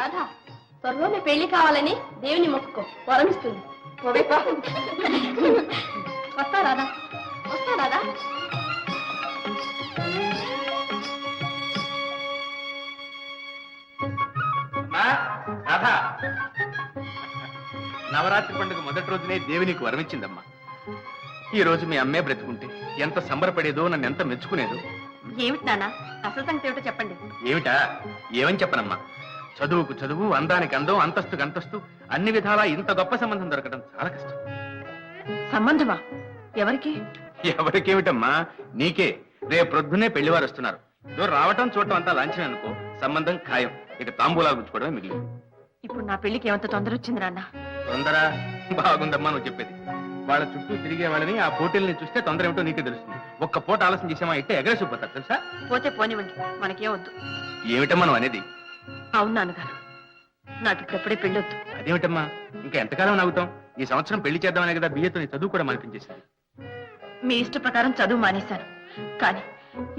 రాధా త్వరలోనే పెళ్లి కావాలని దేవుని మొక్కుకో, వరమిస్తుంది. వస్తా రాధా, వస్తా రాధా. నవరాత్రి పండుగ మొదటి రోజునే దేవి నీకు వరమిచ్చిందమ్మా. ఈ రోజు మీ అమ్మే బ్రతుకుంటే ఎంత సంబరపడేదో, నన్ను ఎంత మెచ్చుకునేదో. ఏమిటి నాన్న, అసలు సంగతి ఏమిటో చెప్పండి. ఏమిటా? ఏమని చెప్పనమ్మా? చదువుకు చదువు, అందానికి అందం, అంతస్తుకు అంతస్తు, అన్ని విధాలా ఇంత గొప్ప సంబంధం దొరకడం చాలా కష్టం. సంబంధమా? ఎవరికి? ఎవరికేమిటమ్మా, నీకే. రేపు ప్రొద్దునే పెళ్లివారు వస్తున్నారు. రావటం చూడటం అంతా లాంఛనం అనుకో, సంబంధం ఖాయం. ఇక తాంబూలాలు గుచ్చుకోవడమే మిగిలింది. ఇప్పుడు నా పెళ్లికి ఏమంత తొందర వచ్చింది నాన్న? తొందర బాగుందమ్మా నువ్వు చెప్పేది. వాళ్ళ చుట్టూ తిరిగే వాళ్ళని, ఆ పోటీల్ని చూస్తే తొందర ఏమిటో నీకే తెలుస్తుంది. ఒక్క పూట ఆలస్యం చేసామా అయితే ఎగరేసిపోతారు తెలుసా. పోతే పోనివ్వండి, మనకేం వద్దు. ఏమిటమ్మా నువ్వు అనేది? అవును నాన్నగారు, నాకు ఇప్పుడప్పుడే పెళ్ళొద్దు. అదేమిటమ్మా, ఇంకా ఎంతకాలం నాగుతాం? ఈ సంవత్సరం పెళ్లి చేద్దామనే కదా బియ్యతో నీ చదువు కూడా మానిపించేసింది. మీ ఇష్ట ప్రకారం చదువు మానేశాను, కానీ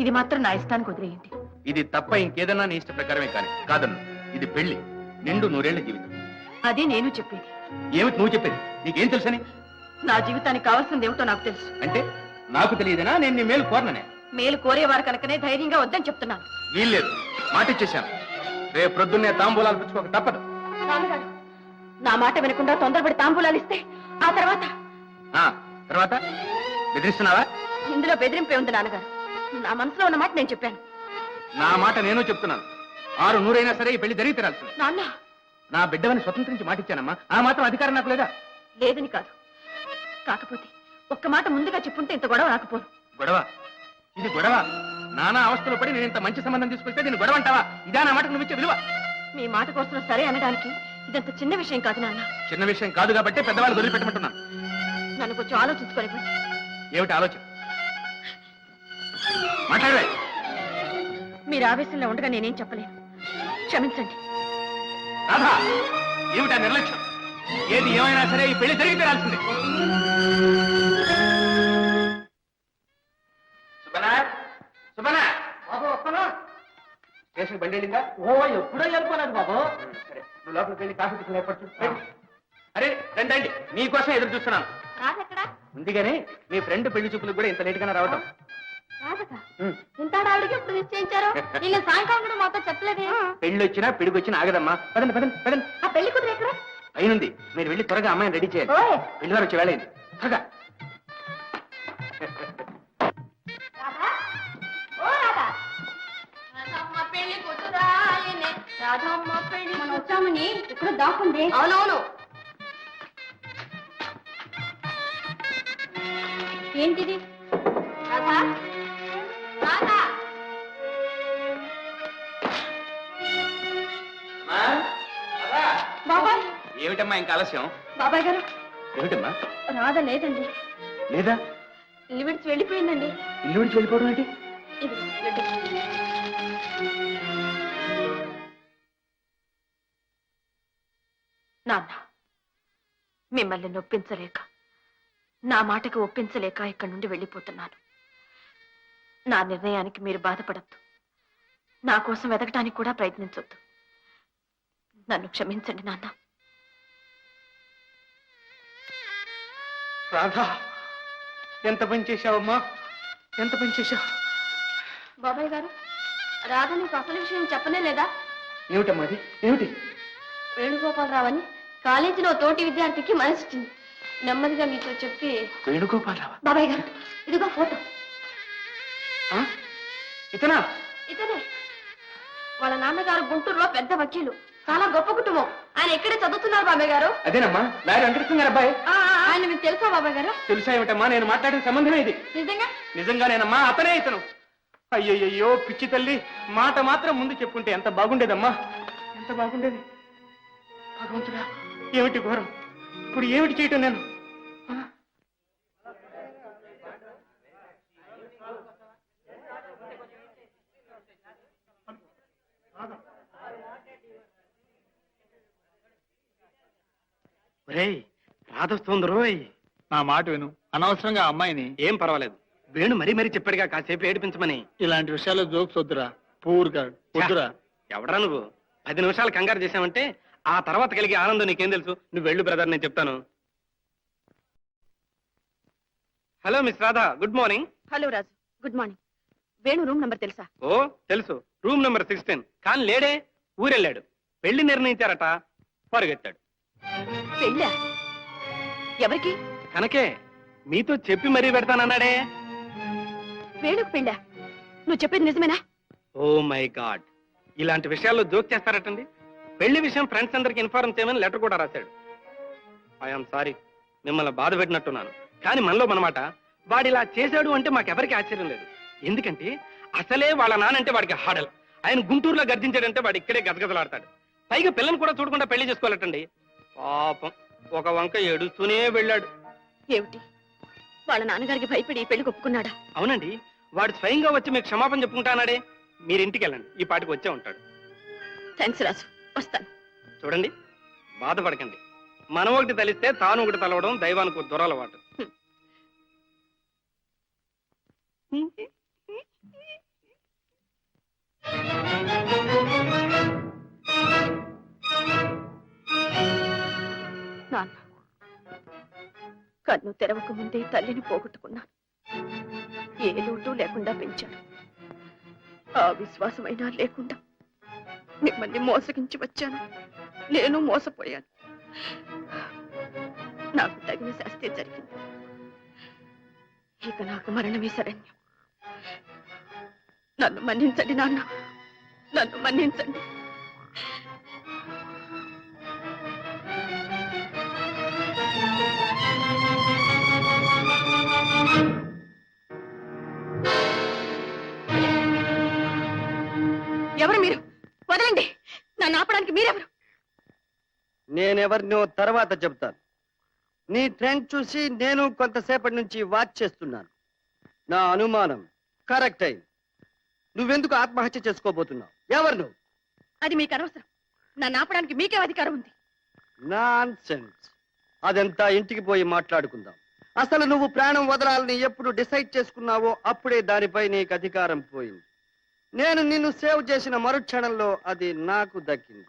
ఇది మాత్రం నా ఇష్టానికి వదిలేయండి. ఇది తప్ప ఇంకేదన్నా నీ ఇష్ట ప్రకారమే కానీ కాదన్ను. ఇది పెళ్లి, నిండు 100 ఏళ్ల జీవితం. అదే నేను చెప్పేది. ఏమిటి నువ్వు చెప్పేది? నీకేం తెలుసని? నా జీవితానికి కావాల్సింది ఏమిటో నాకు తెలుసు. అంటే నాకు తెలియదనా? నేను నీ మేలు కోరననే. మేలు కోరేవారు కనుకనే ధైర్యంగా వద్దని చెప్తున్నాను. వీల్లేదు, మాట ఇచ్చేశాను. రేపు ప్రొద్దున్నే తాంబూలాలు పుచ్చుకోక తప్పదు. నాన్నగారు, నా మాట వినకుండా తొందరపడి తాంబూలాలు ఇస్తే ఆ తర్వాత తర్వాత బెదిరిస్తున్నావా? ఇందులో బెదిరింపే ఉంది నాన్నగారు. నా మనసులో ఉన్న మాట నేను చెప్పాను. నా మాట నేను చెప్తున్నాను. 600 అయినా సరే ఈ పెళ్లి జరిగి తీరాల్సింది. నాన్న, నా బిడ్డవని స్వతంత్రించి మాట ఇచ్చానమ్మా. ఆ మాత్రం అధికారం నాకు లేదా? లేదని కాదు, కాకపోతే ఒక్క మాట ముందుగా చెప్పుంటే ఇంత గొడవ రాకపోను. గొడవ? ఇది గొడవ? నానా అవస్థలు పడి నేను ఇంత మంచి సంబంధం తీసుకొస్తే దీన్ని గొడవ అంటావా? ఇదా నా మాటకు నువ్వు ఇచ్చే విలువ? మీ మాట కోసం సరే అనడానికి ఇదంత చిన్న విషయం కాదు నాన్న. చిన్న విషయం కాదు కాబట్టి పెద్దవాళ్ళు వదిలిపెట్టమంటున్నాను. నన్ను కొంచెం ఆలోచించుకొని. ఏమిటి ఆలోచన? మాట్లాడలే. మీరు ఆవేశంలో ఉండగా నేనేం చెప్పలేను, క్షమించండి. రాధా, ఏమిటా నిర్లక్ష్యం? ఏది ఏమైనా సరే ఈ పెళ్లి జరిగి తీరాల్సింది. స్టేషన్ బండి వెళ్ళిందా? ఎప్పుడో వెళ్ళిపోలేదు బాబు. సరే, నువ్వు లోపలికి వెళ్ళి కాఫీ టిఫిన్ ఏర్పాటు చూడు. అరే రండి, మీకోసం ఎదురు చూస్తున్నాను. రాదెక్కడా? ముందుగానే మీ ఫ్రెండ్ పెళ్లి చూపులకు కూడా ఇంత లేట్ గానే రావటం. ఇంత ఆవిడకి ఎప్పుడు నిశ్చయించారు? నిన్న సాయంకాలం కూడా మాతో చెప్పలేదే. పెళ్లి వచ్చినా పిడికి వచ్చినా ఆగదమ్మా. పదండి పదండి పదండి. ఆ పెళ్లి కుదిరి ఎక్కడ? అయినుంది. మీరు వెళ్ళి త్వరగా అమ్మాయిని రెడీ చేయండి. పెళ్లి వారు వచ్చి వెళ్ళండి త్వరగా. రాధమ్మ పెళ్లి మనం వచ్చామని ఇక్కడ దాక్కుంది. అవునవును. ఏంటిది? రాధా, రాధా. బాబాయ్. ఏమిటమ్మా ఇంకా ఆలస్యం? బాబాయ్ గారు. ఏమిటమ్మా? రాధ లేదండి. లేదా? ఇల్లు విడిచి వెళ్ళిపోయిందండి. ఇల్లు విడిచి వెళ్ళిపోవడం ఏంటి? నాన్న, మిమ్మల్ని నొప్పించలేక, నా మాటకి ఒప్పించలేక ఇక్కడి నుండి వెళ్ళిపోతున్నాను. నా నిర్ణయానికి మీరు బాధపడద్దు, నా కోసం వెతకడానికి కూడా ప్రయత్నించొద్దు. నన్ను క్షమించండి నాన్న. రాధా, ఎంత పని చేశావమ్మా, ఎంత పని చేశావు? బాబాయ్ గారు, రాధ నీకు అసలు విషయం చెప్పనే లేదా? ఏమిటమ్మా అది? ఏమిటి? వేణుగోపాలరావు అని కాలేజీలో తోటి విద్యార్థికి మనసిచ్చింది. నెమ్మదిగా మీతో చెప్పి. వేణుగోపాలరావు? బాబాయ్ గారు, ఇదిగో ఫోటో. ఇతనా? ఇతనే. వాళ్ళ నాన్నగారు గుంటూరులో పెద్ద వకీలు, చాలా గొప్ప కుటుంబం. ఆయన ఎక్కడే చదువుతున్నారు బాబాయ్ గారు. అదేనమ్మా, లాయర్ వెంకటకృష్ణ గారు అబ్బాయి. ఆయన మీకు తెలుసా బాబాయ్ గారు? తెలుసా ఏమిటమ్మా, నేను మాట్లాడిన సంబంధమే ఇది. నిజంగా? నిజంగానేనమ్మా, అతనే ఇతను. అయ్యయ్యో పిచ్చి తల్లి, మాట మాత్రం ముందు చెప్పుంటే ఎంత బాగుండేదమ్మా, ఎంత బాగుండేది. భగవంతుడా, ఏమిటి ఘోరం! ఇప్పుడు ఏమిటి చేయటం నేను? రాధొస్తుంది రోయ్. నా మాట విను, అనవసరంగా అమ్మాయిని. ఏం పర్వాలేదు, వేణు మరీ మరీ చెప్పాడుగా కాసేపు ఏడిపించమని. ఇలాంటి విషయాల్లో జోక్స్ వద్దురా, పూర్ గారు వద్దురా. ఎవడరా నువ్వు? 10 నిమిషాలు కంగారు చేశామంటే ఆ తర్వాత కలిగే ఆనందం నీకేం తెలుసు. నువ్వు వెళ్ళు బ్రదర్, నేను చెప్తాను. Hello miss Radha, good morning. Hello Raju, good morning. Venu room number తెలుసా? ఓ తెలుసు, రూమ్ నెంబర్ 16. కానీ లేడే, ఊరెళ్ళాడు. పెళ్లి నిర్ణయించారట, పరుగెత్తాడు. పెళ్ళా? ఎవరికి? కనకే మీతో చెప్పి మరీ పెడతానన్నాడే. వేణుకు పెళ్ళా? నువ్వు చెప్పేది నిజమేనా? ఓ మై గాడ్, ఇలాంటి విషయాల్లో జోక్ చేస్తారటండి. పెళ్లి విషయం ఫ్రెండ్స్ అందరికి ఇన్ఫార్మ్ చేయమని లెటర్ కూడా రాశాడు. ఐఎమ్ సారీ, మిమ్మల్ని బాధ పెట్టినట్టున్నాను. కానీ మనలో మనమాట, వాడిలా చేశాడు అంటే మాకెవరికి ఆశ్చర్యం లేదు. ఎందుకంటే అసలే వాళ్ళ నానంటే వాడికి హాడల్. ఆయన గుంటూరులో గర్జించాడంటే వాడు ఇక్కడే గజగజలాడతాడు. పైగా పిల్లని కూడా చూడకుండా పెళ్లి చేసుకోవాలటండి. పాపం ఒక వంక ఏడుస్తూనే వెళ్ళాడు. ఏమిటి, వాళ్ళ నాన్నగారికి భయపడి పెళ్లి ఒప్పుకున్నాడా? అవునండి, వాడు స్వయంగా వచ్చి మీకు క్షమాపణ చెప్పుకుంటానాడే. మీరు ఇంటికి వెళ్ళండి, ఈ పాటికి వచ్చే ఉంటాడు. థ్యాంక్స్ రాజు, వస్తాను. చూడండి, బాధపడకండి. మనం ఒకటి తలిస్తే తాను ఒకటి తలవడం దైవానికి దొరలవాటు. నాన్న, కన్ను తెరవక ముందే తల్లిని పోగొట్టుకున్నాను. ఏ లోటు లేకుండా పెంచాడు. ఆ విశ్వాసమైనా లేకుండా మిమ్మల్ని మోసగించి వచ్చాను. నేను మోసపోయాను. నాకు తగిన శాస్తి జరిగింది. ఇక నాకు మరణమే శరణ్యం. నన్ను మన్నించండి నాన్న, నన్ను మన్నించండి. ఎవరు మీరు? వదలండి. నన్ను ఆపడానికి మీరెవరు? నేనెవరినో తర్వాత చెప్తాను. నీ ట్రెండ్ చూసి నేను కొంతసేపటి నుంచి వాచ్ చేస్తున్నాను. నా అనుమానం కరెక్ట్ అయింది. నువ్వెందుకు ఆత్మహత్య చేసుకోబోతున్నావు? ఎవరు నువ్వు? అది మీకు అనవసరం. నన్ను ఆపడానికి మీకే అధికారం ఉంది. నాన్సెన్స్. అదంతా ఇంటికి పోయి మాట్లాడుకుందాం. అసలు నువ్వు ప్రాణం వదలాలని ఎప్పుడు డిసైడ్ చేసుకున్నావో అప్పుడే దానిపై నీకు అధికారం పోయింది. నేను నిన్ను సేవ్ చేసిన మరుక్షణంలో అది నాకు దక్కింది.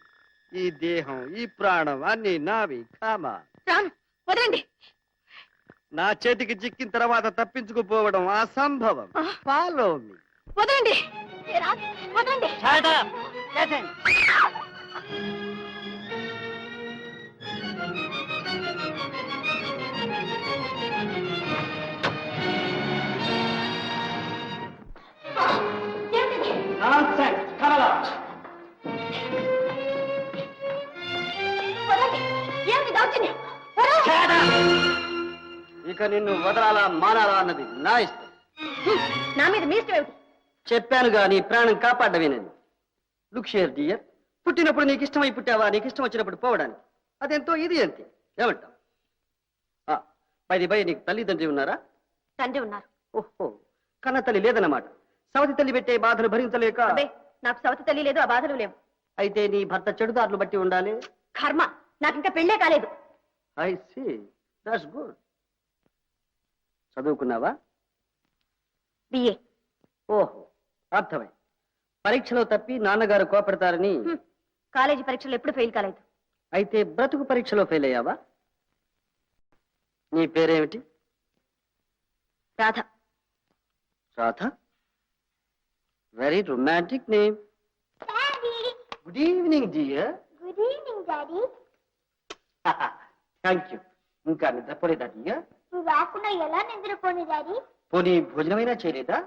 ఈ దేహం, ఈ ప్రాణం అన్ని నావి. కామా, రాను, వదలండి. నా చేతికి చిక్కిన తర్వాత తప్పించుకుపోవడం అసంభవం. Follow me. వదలండి. ఏ రాజు, వదలండి. వదలండి. ఏమిటి దౌర్జన్యం? ఇక నిన్ను వదలాలా మానాలా అన్నది నా ఇష్టం. నా మీద మీ ఇష్టం ఏమిటి? చెప్పానుగా నీ ప్రాణం కాపాడమేనని. లుక్ షేర్ డియర్, పుట్టినప్పుడు నీకు ఇష్టమై పుట్టావా, నీకు ఇష్టం వచ్చినప్పుడు పోవడానికి. అదెంతో ఇది అంతే. ఏమంటావు? పై నీకు తల్లిదండ్రి ఉన్నారా? తండ్రి ఉన్నారు. ఓహో, కన్న తల్లి లేదన్నమాట. సవతి తల్లి పెట్టే బాధలు భరించలేక. అబ్బే, నాకు సవతి తల్లి లేదు, ఆ బాధలు లేవు. అయితే నీ భర్త చెడుదారులు బట్టి ఉండాలి. కర్మ, నాకు ఇంకా పెళ్ళే కాలేదు. I see, that's good. చదువుకున్నావా? బిఏ. ఓహో, అర్థమై. పరీక్షలో తప్పి నాన్నగారు కోపడతారని. కాలేజీ పరీక్షలు ఎప్పుడు ఫెయిల్ కాలేదు. అయితే బ్రతుకు పరీక్షలో ఫెయిల్ అయ్యావా? నీ పేరేమిటి? Radha. Radha? Very romantic name. Good evening dear. Good evening daddy. Thank you. ఇంకా నిద్రపోలేదా డియర్? నువ్వు రాకుండా ఎలా నిద్రపోని డాడీ? పోనీ భోజనమైనా చేయలేదా?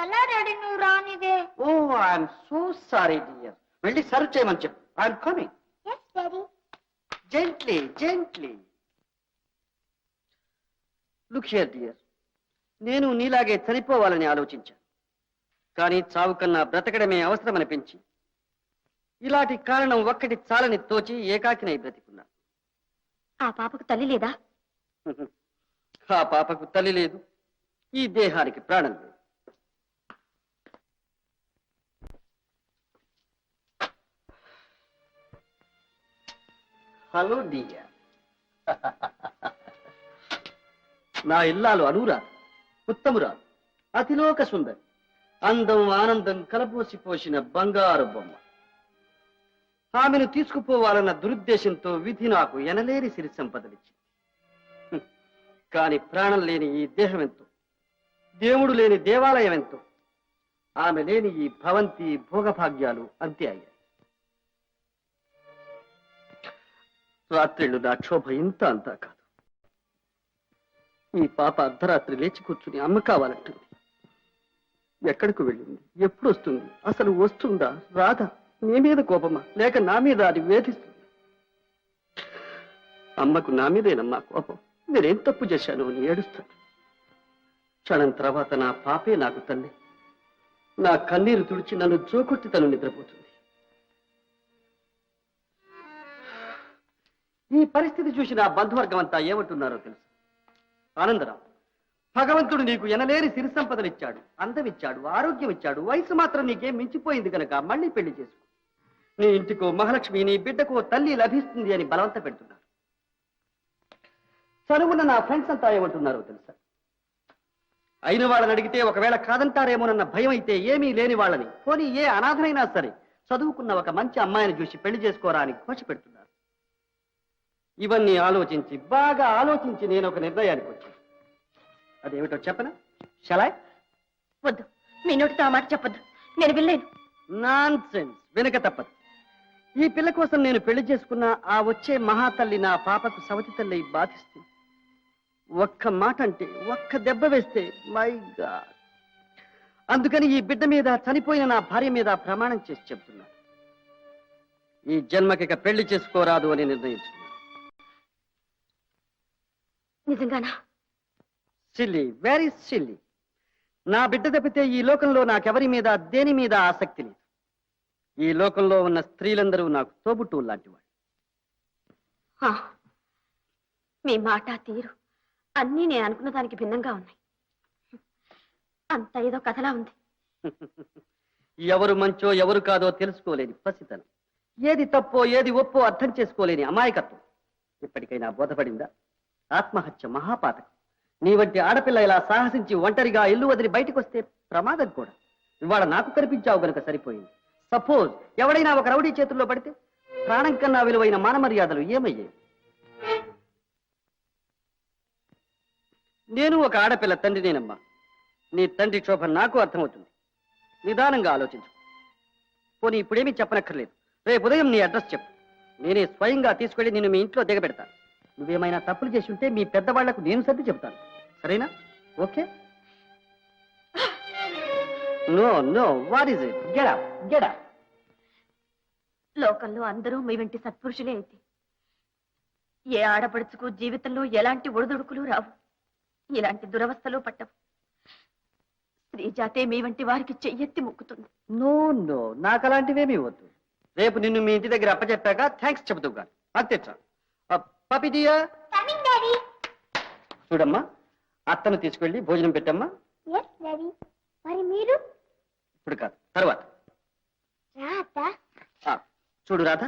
ఎలా డాడీ నువ్వు రానిదే? Oh, I'm so sorry dear. వెళ్ళి సర్వ్ చేయమని చెప్పు. I'm coming. Yes daddy. Gently gently. Look here dear, నేను నీలాగే చనిపోవాలని ఆలోచించాను. కానీ చావు కన్నా బ్రతకడమే అవసరమనిపించి ఇలాంటి కారణం ఒక్కటి చాలని తోచి ఏకాకినై బ్రతికున్నా. ఆ పాపకు తల్లి లేదా? ఆ పాపకు తల్లి లేదు, ఈ దేహానికి ప్రాణం లేదు. Hello dear. నా ఇల్లాలు అనురా, ఉత్తమురా, అతిలోక సుందరి, అందం ఆనందం కలబోసి పోసిన బంగారు బొమ్మ. ఆమెను తీసుకుపోవాలన్న దురుద్దేశంతో విధి నాకు ఎనలేని సిరి సంపదలిచ్చింది. కాని ప్రాణం లేని ఈ దేహం ఎంతో, దేవుడు లేని దేవాలయం ఎంతో, ఆమె లేని ఈ భవంతి భోగభాగ్యాలు అంతే అయ్యాయి. రాత్రిళ్ళు నా క్షోభ ఇంత అంతా కాదు. ఈ పాప అర్ధరాత్రి లేచి కూర్చుని అమ్మ కావాలంటుంది. ఎక్కడికి వెళ్ళింది, ఎప్పుడు వస్తుంది, అసలు వస్తుందా రాదా, నీ మీద కోపమా లేక నా మీద అది వేధిస్తుంది? అమ్మకు నా మీదేనమ్మా కోపం. నేనేం తప్పు చేశాను అని ఏడుస్తాను. క్షణం తర్వాత నా పాపే నాకు తల్లి. నా కన్నీరు తుడిచి నన్ను జోకొట్టి తను నిద్రపోతుంది. ఈ పరిస్థితి చూసి నా బంధువర్గం అంతా ఏమంటున్నారో తెలుసు. ఆనందరావు, భగవంతుడు నీకు ఎనలేని సిరి సంపదలు ఇచ్చాడు, అందం ఇచ్చాడు, ఆరోగ్యం ఇచ్చాడు, వయసు మాత్రం నీకేం మించిపోయింది కనుక మళ్ళీ పెళ్లి చేసుకో. నీ ఇంటికో మహాలక్ష్మి, నీ బిడ్డకో తల్లి లభిస్తుంది అని బలవంత పెడుతున్నారు. చదువున్న నా ఫ్రెండ్స్ అంతా ఏమంటున్నారో తెలుసా? అయిన వాళ్ళని అడిగితే ఒకవేళ కాదంటారేమోనన్న భయం అయితే ఏమీ లేని వాళ్ళని, పోనీ ఏ అనాథనైనా సరే చదువుకున్న ఒక మంచి అమ్మాయిని చూసి పెళ్లి చేసుకోరా అని ఘోష పెడుతున్నారు. ఇవన్నీ ఆలోచించి బాగా ఆలోచించి నేను ఒక నిర్ణయానికి వచ్చాను. అదేమిటో చెప్పనా? షలాయ్? వద్దు, మీ నోటితో ఆ మాట చెప్పొద్దు, నేను వెళ్ళలేను. నాన్సెన్స్, వెనుక తప్పదు. ఈ పిల్ల కోసం నేను పెళ్లి చేసుకున్న ఆ వచ్చే మహాతల్లి నా పాపకు సవతి తల్లి బాధిస్తుంది. ఒక్క మాట అంటే, ఒక్క దెబ్బ వేస్తే మై గాడ్. అందుకని ఈ బిడ్డ మీద, చనిపోయిన నా భార్య మీద ప్రమాణం చేసి చెప్తున్నాను. ఈ జన్మకిక పెళ్లి చేసుకోరాదు అని నిర్ణయించుకున్నాను. నిజంగానా? Silly, very silly. నా బిడ్డ తప్పితే ఈ లోకంలో నాకెవరి మీద, దేని మీద ఆసక్తి లేదు. ఈ లోకంలో ఉన్న స్త్రీలందరూ నాకు తోబుట్టువు లాంటి వాళ్ళు. ఆ, మీ మాట తీరు అన్నీ నేను అనుకున్న దానికి భిన్నంగా ఉన్నాయి. అంత ఏదో కథలా ఉంది. ఎవరు మంచో ఎవరు కాదో తెలుసుకోలేని పసితనం, ఏది తప్పో ఏది ఒప్పో అర్థం చేసుకోలేని అమాయకత్వం ఇప్పటికైనా బోధపడిందా? ఆత్మహత్య మహాపాతకం. నీ వంటి ఆడపిల్ల ఇలా సాహసించి ఒంటరిగా ఇల్లు వదిలి బయటకు వస్తే ప్రమాదం కూడా. ఇవాళ నాకు కనిపించావు గనుక సరిపోయింది. సపోజ్ ఎవడైనా ఒక రౌడీ చేతుల్లో పడితే ప్రాణం కన్నా విలువైన మానమర్యాదలు ఏమయ్యాయి? నేను ఒక ఆడపిల్ల తండ్రినేనమ్మా. నీ తండ్రి క్షోభ నాకు అర్థమవుతుంది. నిదానంగా ఆలోచించు. పోనీ ఇప్పుడేమీ చెప్పనక్కర్లేదు. రేపు ఉదయం నీ అడ్రస్ చెప్పు. నేనే స్వయంగా తీసుకెళ్లి నిన్ను మీ ఇంట్లో దిగబెడతాను. నువ్వేమైనా తప్పులు చేసి ఉంటే మీ పెద్దవాళ్లకు నేను సర్ది చెబుతాను. సరేనా? Okay? No no, what is it? Get up, get up. లోకంలో అందరూ మీ వెంటి సత్పురుషులే అయితే ఏ ఆడపడుచుకు జీవితంలో ఎలాంటి ఒడిదుడుకులు రావు, ఇలాంటి దురవస్థలు పట్టవు. స్త్రీ జాతే మీ వంటి వారికి చెయ్యెత్తి మొక్కుతుంది. నో నో, నాకు అలాంటివేమీ వద్దు. రేపు నిన్ను మీ ఇంటి దగ్గర అప్పచెప్పాక థ్యాంక్స్ చెబుతూ గారు అంతే చాలు. పపి డియర్, కమింగ్ డాడీ. చూడమ్మా, అత్తను తీసుకెళ్ళి భోజనం పెట్టమ్మా. Yes daddy. మరి మీరు? ఇప్పుడు కాదు, తర్వాత. రా అత్త. చూడు రాధ,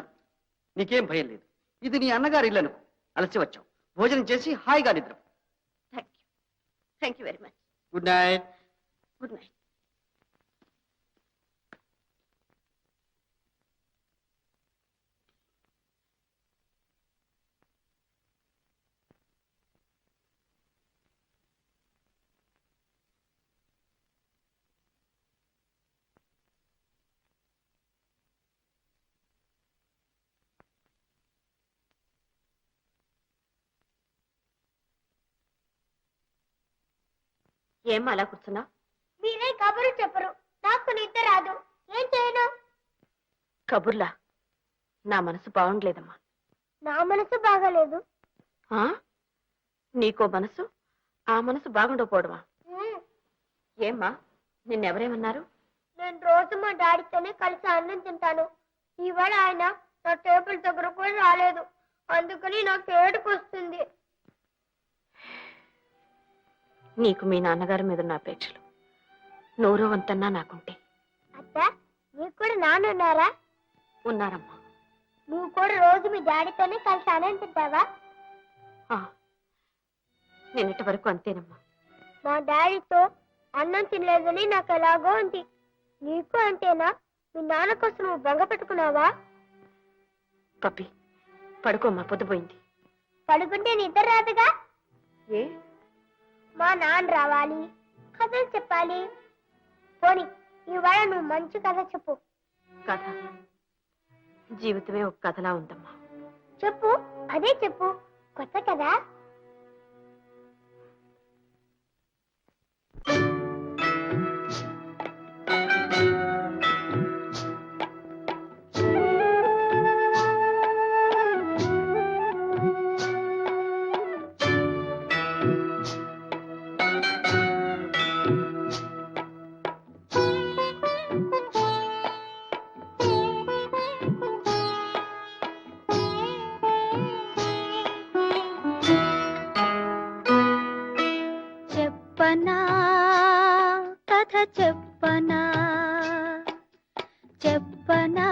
నీకేం భయం లేదు. ఇది నీ అన్నగారి ఇల్లు అనుకో. అలసి వచ్చావు, భోజనం చేసి హాయిగా నిద్ర. Thank you very much. Good night. Good night. ఏం అలా కూర్చున్నా? మీరే కబురు చెప్పరు, నాకు నిద్ర రాదు. ఏం చేయను? కబుర్లా? నా మనసు బాగుండలేదమ్మా. నా మనసు బాగాలేదు. ఆ? నీకో మనసు, ఆ మనసు బాగుండకపోవడమా? ఏమ్మా, నిన్నెవరేమన్నారు? నేను రోజు మా డాడీతోనే కలిసి అన్నం తింటాను. ఇవాళ ఆయన నా టేబుల్ దగ్గర కూడా రాలేదు. అందుకని నాకు ఏడుపు వస్తుంది. నీకు మీ నాన్నగారి మీద ఉన్న అపేక్షలు నూరో వంతన్నా నాకుంటే. అత్త, నీకు కూడా నాన్నున్నారా? ఉన్నారమ్మా. నువ్వు కూడా రోజు మీ డాడీతోనే కలిసి అన్నం తింటావా? నిన్నటి వరకు అంతేనమ్మా. మా డాడీతో అన్నం తినలేదని నాకు ఎలాగో ఉంది. నీకు అంతేనా? మీ నాన్న కోసం నువ్వు బెంగ పెట్టుకున్నావా? పప్పి పడుకోమ్మా, పొద్దుపోయింది. పడుకుంటే నిద్ర రాదుగా. ఏ మా నాన్న రావాలి, కథలు చెప్పాలి. పోనీ ఇవాళ నువ్వు మంచి కథ చెప్పు. కథ జీవితమే ఒక కథలా ఉందమ్మా. చెప్పు, అదే చెప్పు. కొత్త కదా. చెప్పనా కథ చెప్పనా, చెప్పనా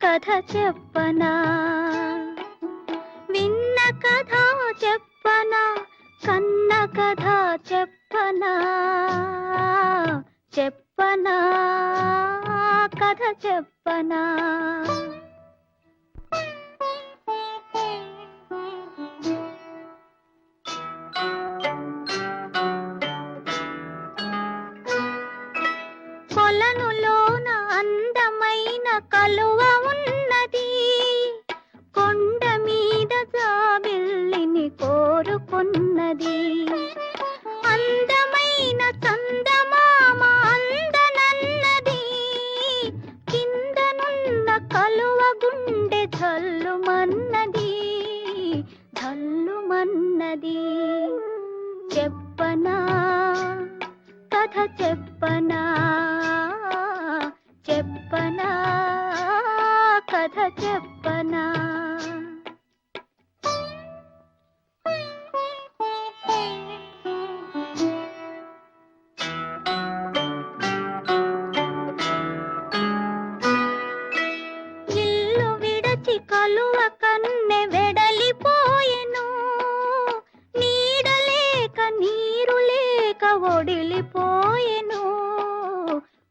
కథ చెప్పనా, విన్న కథ చెప్పనా, కన్న కథ చెప్పనా, చెప్పనా కథ చెప్పనా. కొలనులోన అందమైన కలువ ఉన్నది, కొండ మీద జాబిల్లిని కోరుకున్నది. అందమైన చందమామ అందనన్నది, కిందనున్న కలువ గుండె జల్లుమన్నది, జల్లుమన్నది. చెప్పనా కథ చెప్పనా, చెప్పనా కథ చెప్పనా. ఇల్లు విడచి కలువ కన్నె వెడలిపోయెను, నీడలేక నీరు లేక ఒడిలిపోయెను,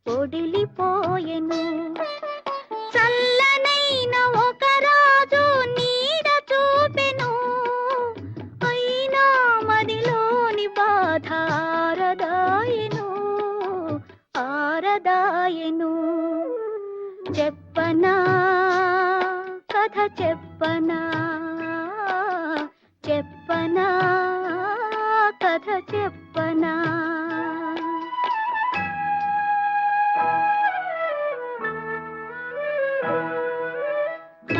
ఒడిలిపోయెను. చల్లనైన ఒక రాజు నీడ చూపెను, అయినా మదిలోని బాధ ఆరదాయెను, ఆరదాయెను. చెప్పనా కథ చెప్పనా, చెప్పనా కథ చెప్పనా.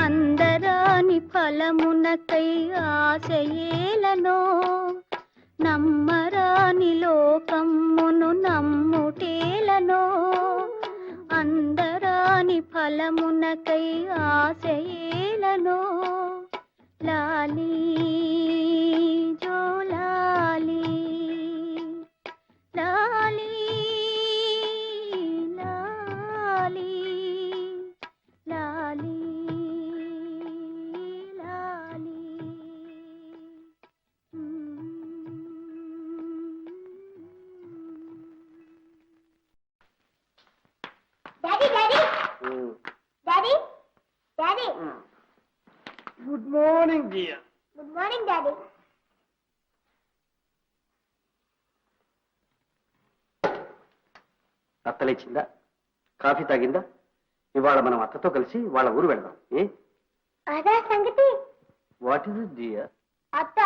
అందరాని ఫలమునకై ఆశయేలనో, నమ్మరాని లోకమ్మును నమ్ముటేలనో. అందరాని ఫలమునకై ఆశయేలనో, లాలీ జో లాలీ, లాలీ లాలీ, లాలీ లాలీ. Daddy daddy daddy daddy. Good morning dear. Good morning daddy. అత్తలేచిందా? కాఫీ తాగిందా? ఇవాళ మనం అత్తతో కలిసి వాళ్ళ ఊరు వెళ్దాం. ఏ అదా సంగతి. What is it dear? అత్త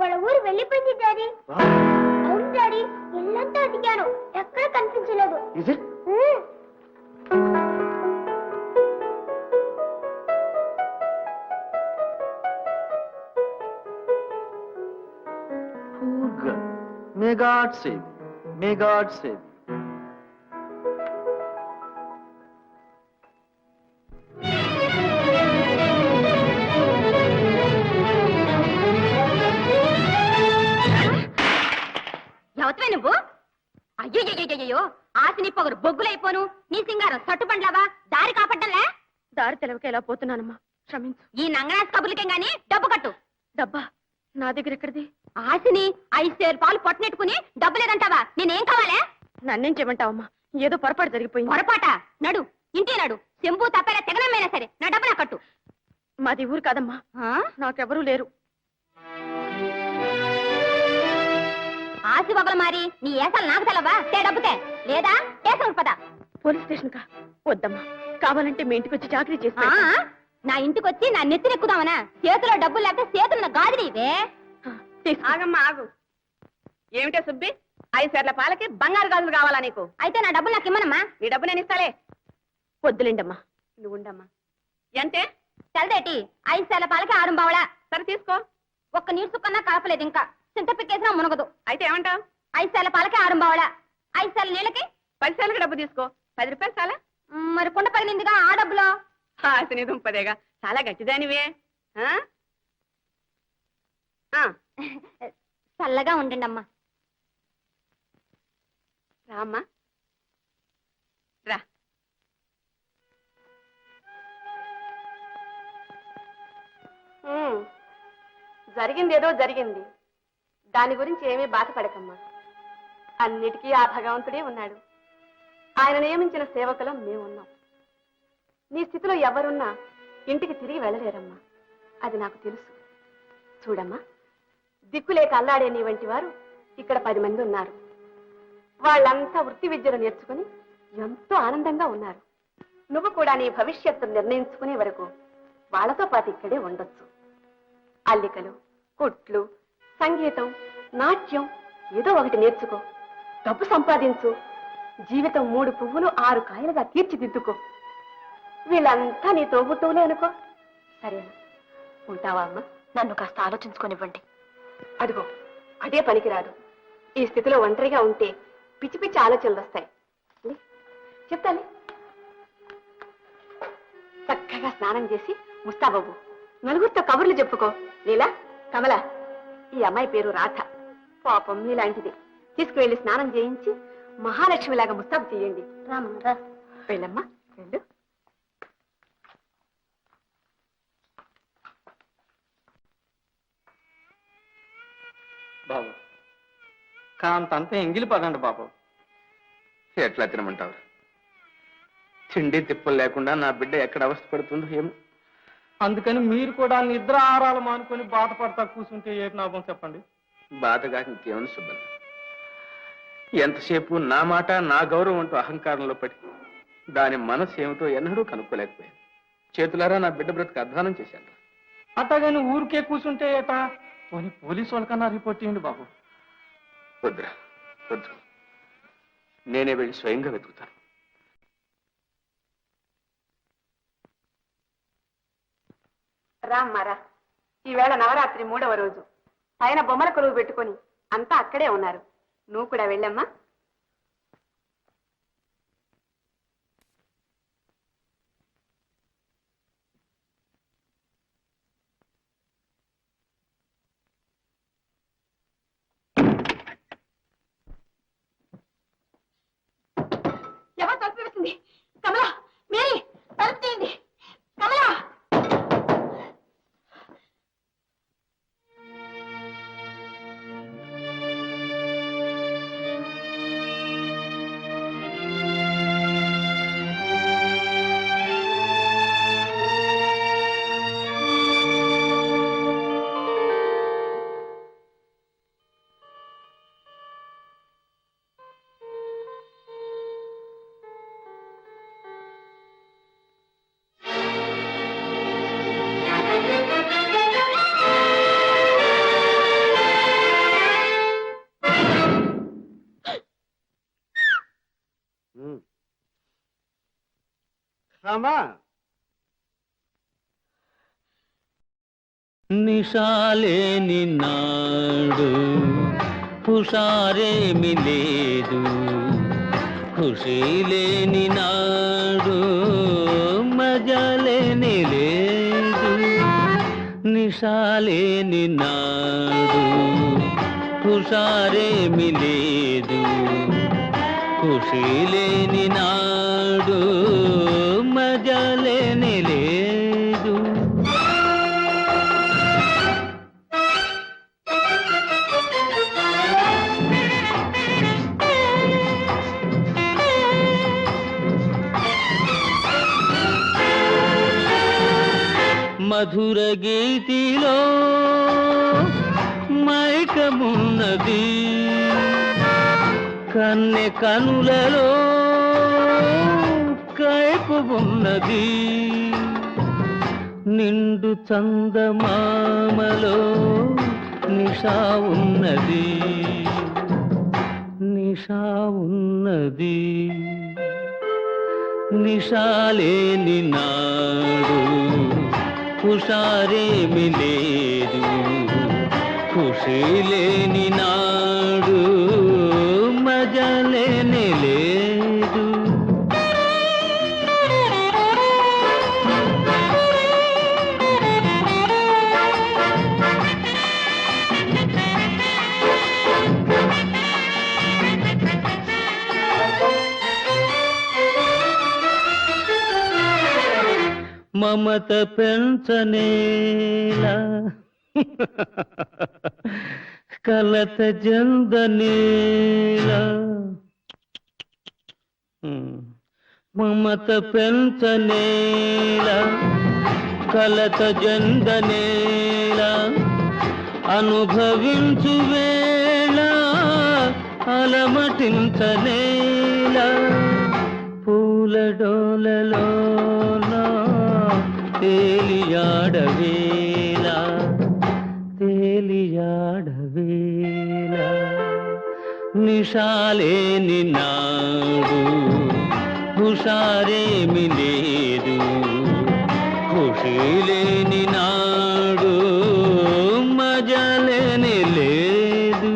వాళ్ళ ఊరు వెళ్ళిపోయింది డాడీ. అవును డాడీ, ఇల్లంతా అడిగాను, ఎక్కడ కనిపించలేదు. Is it? Poor girl. May God save you. May God save you. ఎవతవే నువ్వు? అయ్యో ఆశని పొగరు బొగ్గులైపోను, నీ సింగారం సట్టుబండ్లావా, దారి కాపడ్డంలే. దారి తెలవక ఎలా పోతున్నానమ్మా, క్షమించు. ఈ నంగనాథ్ కబుర్లకేం గాని డబ్బు కట్టు. డబ్బా నా దగ్గర ఎక్కడిది? ఆశని 5 సేరు పాలు పొట్టనెట్టుకుని డబ్బు లేదంటావా? నేనేం కావాలే? నన్నేం చేయమంటావమ్మా, ఏదో పొరపాటు జరిగిపోయింది. పొరపాట? నడు, ఇంటి నడు, చెంబు తప్పేలా తెగనమైనా సరే నా డబ్బు నా కట్టు. మాది ఊరు కాదమ్మా, నాకెవరూ లేరు. ఆసి బొగలు మారి నీ ఏసాలు నాకు తెలవా? డబ్బుతే లేదా స్టేషన్ పద. పోలీస్ స్టేషన్ కా? వద్దమ్మా, కావాలంటే మీ ఇంటికి వచ్చి చాకరీ చేస్తా. నా ఇంటికి వచ్చి నా నెత్తినెక్కుదామనా? చేతిలో డబ్బులు లేకపోతే చేతున్న గాజులు ఇవే. ఆగమ్మా ఆగు. ఏమిటే సుబ్బి, 5 సేర్ల పాలకి బంగారు గాజులు కావాలా నీకు? అయితే నా డబ్బులు నాకు ఇమ్మనమ్మా. నీ డబ్బు నేను ఇస్తాలే. వద్దులేండమ్మా, నువ్వు ఉండమ్మా. ఎంతే? తెలదేటి 5 సేర్ల పాలకి 6 బావళ. సరే తీసుకో. ఒక్క నీరు సుక్కన్నా కలపలేదు ఇంకా. చింత పిక్కేసినా మునగదు. అయితే ఏమంటావు? 5 సేర్ల పాలకి 6 బావళ. 5 సేర్ల నీళ్ళకి 10 సేర్లకి డబ్బు తీసుకో. 10 రూపాయలు చాలా? మరి కుండ పగిలిందిగా ఆ డబ్బులో. ఆశని దుంపదేగా, చాలా గట్టిదానివే. చల్లగా ఉండండి అమ్మా. రామ్మా రా. జరిగిందేదో జరిగింది, దాని గురించి ఏమీ బాధపడకమ్మా. అన్నిటికీ ఆ భగవంతుడే ఉన్నాడు. ఆయన నియమించిన సేవకులం మేమున్నాం. నీ స్థితిలో ఎవరున్నా ఇంటికి తిరిగి వెళ్ళలేరమ్మా, అది నాకు తెలుసు. చూడమ్మా, దిక్కులేక అల్లాడే నీ వంటి వారు ఇక్కడ 10 మంది ఉన్నారు. వాళ్ళంతా వృత్తి విద్యను నేర్చుకుని ఎంతో ఆనందంగా ఉన్నారు. నువ్వు కూడా నీ భవిష్యత్తు నిర్ణయించుకునే వరకు వాళ్ళతో పాటు ఇక్కడే ఉండొచ్చు. అల్లికలు, కుట్లు, సంగీతం, నాట్యం ఏదో ఒకటి నేర్చుకో. డబ్బు సంపాదించు. జీవితం 3 పువ్వులు 6 కాయలుగా తీర్చిదిద్దుకో. వీళ్ళంతా నీ తోబుట్టువులే అనుకో. సరేనా? ఉంటావా అమ్మా? నన్ను కాస్త ఆలోచించుకొనివ్వండి. అదిగో అదే పనికిరాదు. ఈ స్థితిలో ఒంటరిగా ఉంటే పిచ్చి పిచ్చి ఆలోచనలు వస్తాయి. చెప్తాను. చక్కగా స్నానం చేసి ముస్తాబాబు నలుగురితో కబుర్లు చెప్పుకో. నీలా, కమల, ఈ అమ్మాయి పేరు రాధ, పాపం మీలాంటిది. తీసుకువెళ్ళి స్నానం చేయించి మహాలక్ష్మిలాగా ముస్తాబు చేయండి. రామా వెళ్ళమ్మా, వెళ్ళు. బాబు కాంతంతా ఎంగిలి పదండి బాబు. ఎట్లా తినమంటావు? తిండి తిప్పలు లేకుండా నా బిడ్డ ఎక్కడ అవస్థ పడుతుందో ఏమో. అందుకని మీరు కూడా నిద్ర ఆహారాలు మానుకొని బాధపడతా కూర్చుంటే ఏ లాభం చెప్పండి? బాధగా ఇంకేమని సుబ్బన్న, ఎంతసేపు నా మాట నా గౌరవం అంటూ అహంకారంలో పడి దాని మనసు ఏమిటో ఎన్నడూ కనుక్కోలేకపోయాను. చేతులారా నా బిడ్డ బ్రతుకు అధ్వానం చేశాను. అట్టగాని ఊరికే కూర్చుంటే ఏటా? పోనీ పోలీసు వాళ్ళకన్నా రిపోర్ట్ చేయండి బాబు. వద్దురా, వద్దు. నేనే వెళ్ళి స్వయంగా వెతుకుతాను. రామ్మారా, ఈవేళ నవరాత్రి 3వ రోజు. పైన బొమ్మల కొలువు పెట్టుకొని అంతా అక్కడే ఉన్నారు. నువ్వు కూడా వెళ్ళమ్మా. ఎవరు తలుపు వేసింది? కమలా, మేరీ, తలుపు తీయండి. కమలా! రామా, నిషాలేని నాడు హుషారేమి లేదు, ఖుషీ లేని నాడు మజలేని లేదు. నిషాలేని నాడు హుషారేమి లేదు, ఖుషీ లేని నాడు మజలేని లేదు. మధుర గీతిలో మైకమున్నది, కన్నె కనులలో కైపు ఉన్నది, నిండు చందమామలో నిషా ఉన్నది, నిషా ఉన్నది. నిషాలేని నాడు హుషారేమి లేదు, ఖుషి లేని నాడు మజలేని లేదు. మమత పెంచనేలా కలత జందనేలా, మమత పెంచనేలా కలత జందనేలా, అనుభవించు వేళ అలమటించనేలా, పూల డోలలోనా తేలియాడవేలా, తేలియాడవేలా. నిషాలేని నాడు హుషారేమి లేదు, ఖుషి లేని నాడు మజలేని లేదు.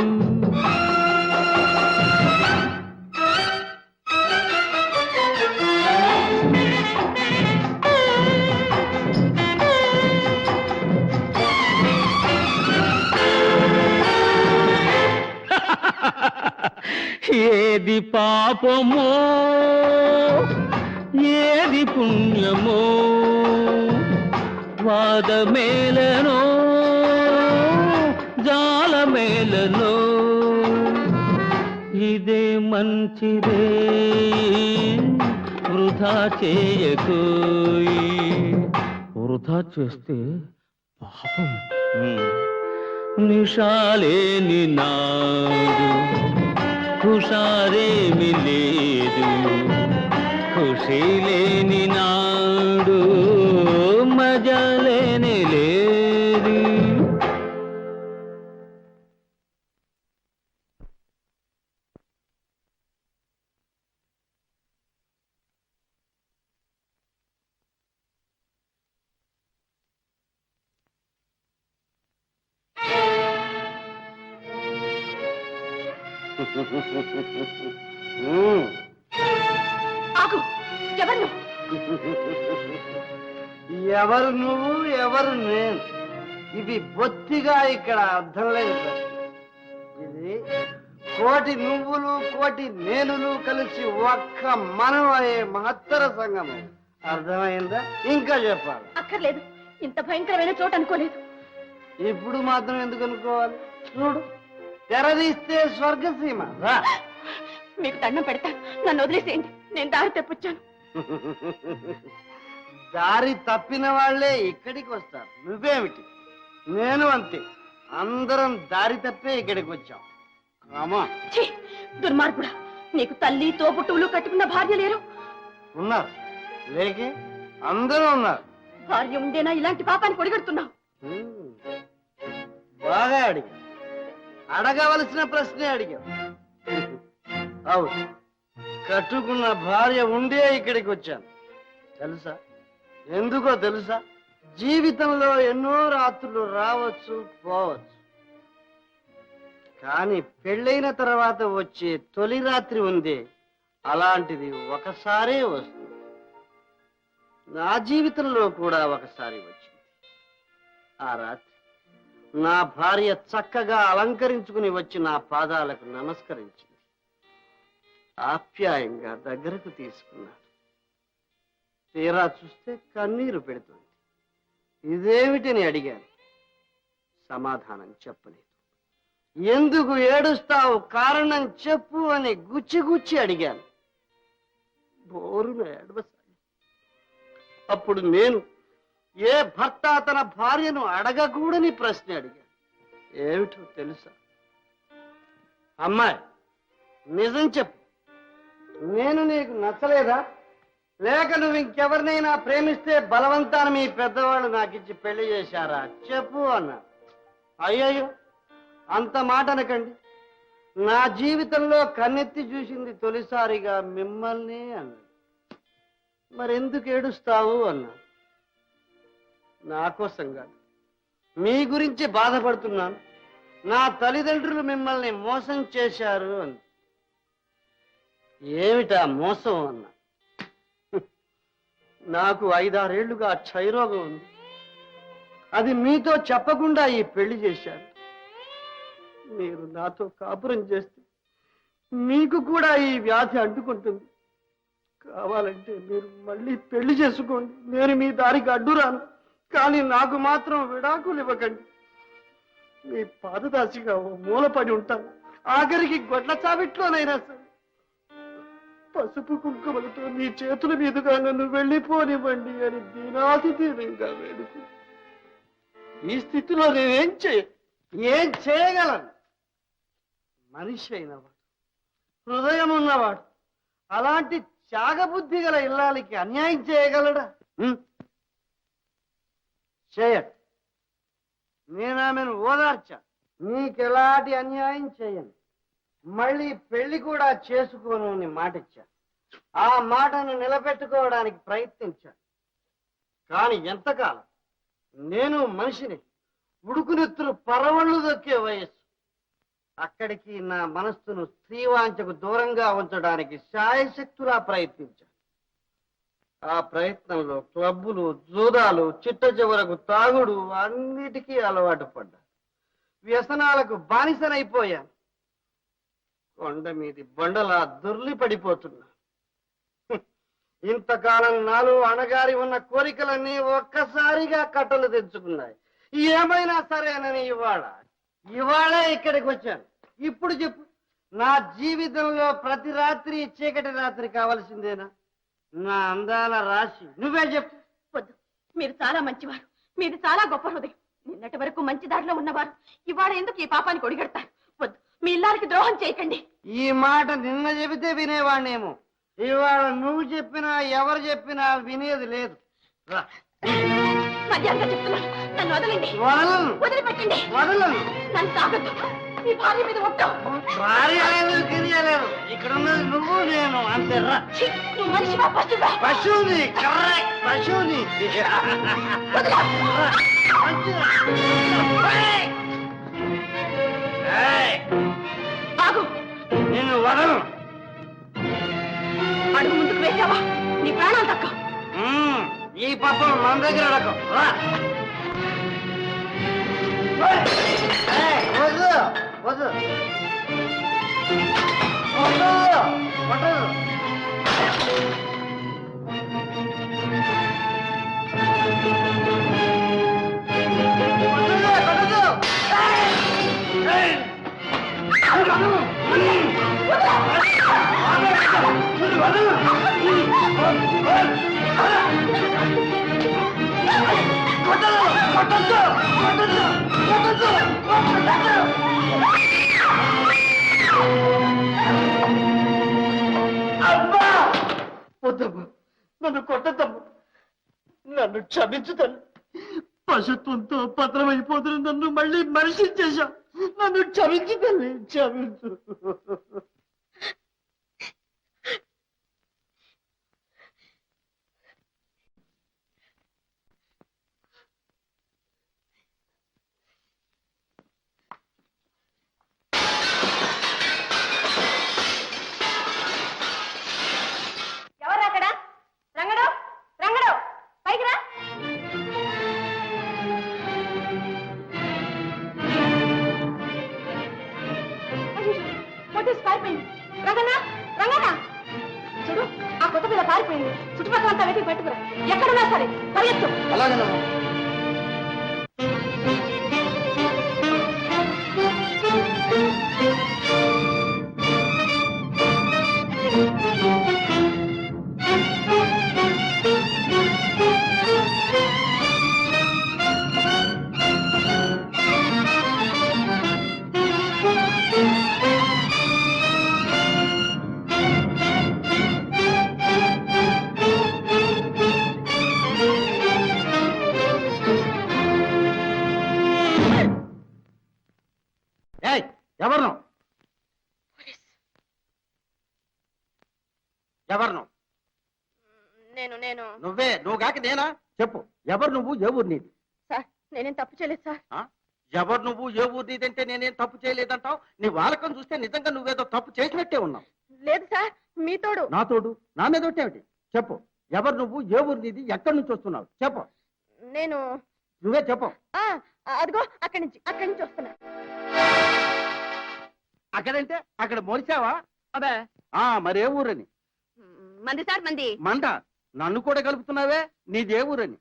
ఏది పాపమో ఏది పుణ్యమో, వాదమేలనో జాలమేలనో, ఇదే మంచిదే వృధా చేయకోయి, వృధా చేస్తే పాపం. నిషాలేని నాడు హుషారేమి లేదు, ఖుషి లేని నాడు మజలేని లేదు. ఆగు, ఎవరు నువ్వు? ఎవరు నువ్వు ఎవరు నేను, ఇవి బొత్తిగా ఇక్కడ అర్థం లేదు ప్రశ్న. ఇది కోటి నువ్వులు కోటి నేనులు కలిసి ఒక్క మనం అనే మహత్తర సంగమం. అర్థమైందా? ఇంకా చెప్పాలి? అక్కర్లేదు, ఇంత భయంకరమైన చోటు అనుకోలేదు. ఇప్పుడు మాత్రం ఎందుకు అనుకోవాలి? చూడు, తెరదీస్తే స్వర్గసీమ. రా. మీకు దండం పెడతా, నన్ను వదిలేసేయండి, నేను దారి తెప్పొచ్చాను. దారి తప్పిన వాళ్లే ఇక్కడికి వస్తారు, నువ్వేమిటి? నేను అంతే, అందరం దారి తప్పే ఇక్కడికి వచ్చాం. రామా, ఛీ, దుర్మార్గుడా, నీకు తల్లి తోపుట్టువులు కట్టుకున్న భార్య లేరు? ఉన్నారు, లేకే అందరూ ఉన్నారు. భార్య ఉండేనా ఇలాంటి పాపాన్ని కొడిగడుతున్నావు? బాగా అడిగా, అడగవలసిన ప్రశ్నే అడిగా. అవును, కట్టుకున్న భార్య ఉండే ఇక్కడికి వచ్చాను. తెలుసా ఎందుకో తెలుసా? జీవితంలో ఎన్నో రాత్రులు రావచ్చు పోవచ్చు, కానీ పెళ్ళైన తర్వాత వచ్చే తొలి రాత్రి ఉందే, అలాంటిది ఒకసారే వస్తుంది. నా జీవితంలో కూడా ఒకసారి వచ్చింది. ఆ రాత్రి నా భార్య చక్కగా అలంకరించుకుని వచ్చి నా పాదాలకు నమస్కరించింది. ఆప్యాయంగా దగ్గరకు తీసుకున్నాడు. తీరా చూస్తే కన్నీరు పెడుతుంది. ఇదేమిటని అడిగాను. సమాధానం చెప్పలేదు. ఎందుకు ఏడుస్తావు, కారణం చెప్పు అని గుచ్చి గుచ్చి అడిగాను. బోరున ఏడవసాగి. అప్పుడు నేను ఏ భర్త తన భార్యను అడగకూడని ప్రశ్న అడిగాడు. ఏమిటో తెలుసా? అమ్మాయి, నిజం చెప్పు, నేను నీకు నచ్చలేదా? లేక నువ్వు ఇంకెవరినైనా ప్రేమిస్తే బలవంతాన మీ పెద్దవాళ్ళు నాకిచ్చి పెళ్లి చేశారా? చెప్పు అన్నా. అయ్యయ్యో, అంత మాట అనకండి. నా జీవితంలో కన్నెత్తి చూసింది తొలిసారిగా మిమ్మల్ని అన్నాడు. మరెందుకు ఏడుస్తావు అన్నా. నా కోసం కాదు, మీ గురించి బాధపడుతున్నాను. నా తల్లిదండ్రులు మిమ్మల్ని మోసం చేశారు అంది. ఏమిటా మోసం అన్నా. నాకు 5-6 ఏళ్లుగా క్షయరోగం ఉంది. అది మీతో చెప్పకుండా ఈ పెళ్లి చేశారు. మీరు నాతో కాపురం చేస్తే మీకు కూడా ఈ వ్యాధి అంటుకుంటుంది. కావాలంటే మీరు మళ్ళీ పెళ్లి చేసుకోండి, నేను మీ దారికి అడ్డురాను. కానీ నాకు మాత్రం విడాకులు ఇవ్వకండి. మీ పాదదాసిగా ఓ మూలపడి ఉంటాను. ఆఖరికి గొడ్ల చావిట్లోనైనా సరే పసుపు కుంకుమలతో నీ చేతుల మీదుగా నన్ను వెళ్ళిపోనివ్వండి అని దీనాతి దీనంగా వేడుకు. ఈ స్థితిలో నేనేం చేయగలను? మనిషి అయినవాడు, హృదయం ఉన్నవాడు అలాంటి త్యాగబుద్ధి గల ఇల్లాలికి అన్యాయం చేయగలడా? చేయడు. నేను ఆమెను ఓదార్చా. నీకెలాంటి అన్యాయం చేయను. మళ్ళీ పెళ్లి కూడా చేసుకోను అని మాటిచ్చా. ఆ మాటను నిలబెట్టుకోవడానికి ప్రయత్నించాను. కానీ ఎంతకాలం? నేను మనిషిని, ఉడుకునెత్తులు పరవళ్ళు దొక్కే వయస్సు. అక్కడికి నా మనస్సును స్త్రీవాంఛకు దూరంగా ఉంచడానికి శాయశక్తులా ప్రయత్నించాను. ఆ ప్రయత్నంలో క్లబ్బులు, జూదాలు, చిట్ట చివరకు తాగుడు అన్నిటికీ అలవాటు పడ్డా. వ్యసనాలకు బానిసనైపోయాను. కొండ మీది బండలా దొర్లి పడిపోతున్నా. ఇంతకాలం నాలో అణగారి ఉన్న కోరికలన్నీ ఒక్కసారిగా కట్టలు తెచ్చుకున్నాయి. ఏమైనా సరేనని ఇవాళే ఇక్కడికి వచ్చాను. ఇప్పుడు చెప్పు, నా జీవితంలో ప్రతి రాత్రి చీకటి రాత్రి కావలసిందేనా? నా అందాల రాశి నువ్వే చెప్పు. వద్దు, మీరు చాలా మంచివారు, మీది చాలా గొప్ప హృదయం. నిన్నటి వరకు మంచి దారిలో ఉన్నవారు ఇవాళ ఎందుకు ఈ పాపానికి ఒడిగడతారు? వద్దు, మీ ఇల్లారికి ద్రోహం చేయకండి. ఈ మాట నిన్న చెబితే వినేవాణ్ణేమో, ఇవాళ నువ్వు చెప్పినా ఎవరు చెప్పినా వినేది లేదు. రా. మర్యాదగా చెప్తున్నాను, నన్ను వదలండి. వదలను. వదిలిపెట్టండి. వదలను. నన్ను తాగద్దు. మీ భార్య మీద ఒట్టు. భార్య లేదు, గిరియ లేదు. ఇక్కడ ఉన్నది నువ్వు నేను అంతే. రా. నువ్వు మనిషివా పశువా? పశువుని. కరెక్ట్, పశువుని. వదలా. ఆగు. నేను వదలను. అడుగు ముందుకు వేసావా నీ ప్రాణాలు తక్కువ. ఈ పాపం మన దగ్గర అడగం. వద్దు వద్దు వద్దు. వద్దమ్మ, నన్ను కొట్టద్దమ్మ. నన్ను క్షమించు తల్లి. పశుత్వంతో పత్రమైపోతున్న నన్ను మళ్ళీ మనిషి చేశా. నన్ను క్షమించు తల్లి, క్షమించు. ఎవరు అక్కడ? రంగడు, రంగడు, పైకి రా. మొట్టేసి పారిపోయింది. రంగన్నా, రంగన్నా, చూడు, ఆ కొత్త పిల్ల పారిపోయింది. చుట్టుపక్కల అంతా వెతికి పెట్టుకురా. ఎక్కడున్నా సరే పరిగెత్తు. అలాగేనమ్మా. ఎవరు నువ్వు? నేను నువ్వు కాక నేనా? చెప్పు, ఎవరు నువ్వు, ఏ ఊరు నీది? సార్ నేనేం తప్పు చేయలేదు సార్. ఎవరు నువ్వు, ఏ ఊరు నీదంటే నేనేం తప్పు చేయలేదంటావు? నీ వాలకం చూస్తే నిజంగా నువ్వేదో తప్పు చేసినట్టే ఉన్నావు. లేదు సార్, మీ తోడు. నా తోడు నా మీద ఒట్టేమిటి? చెప్పు, ఎవరు నువ్వు, ఏ ఊరు నీది, ఎక్కడి నుంచి వస్తున్నావు? చెప్పు, నేను నువ్వే చెప్పు. అదిగో అక్కడి నుంచి వస్తున్నా. అక్కడంటే అక్కడ మొలిచావా? అబ్బా మరే ఊరని? మంది సార్ మంది. మంట నన్ను కూడా కలుపుతున్నావే, నీదే ఊరని?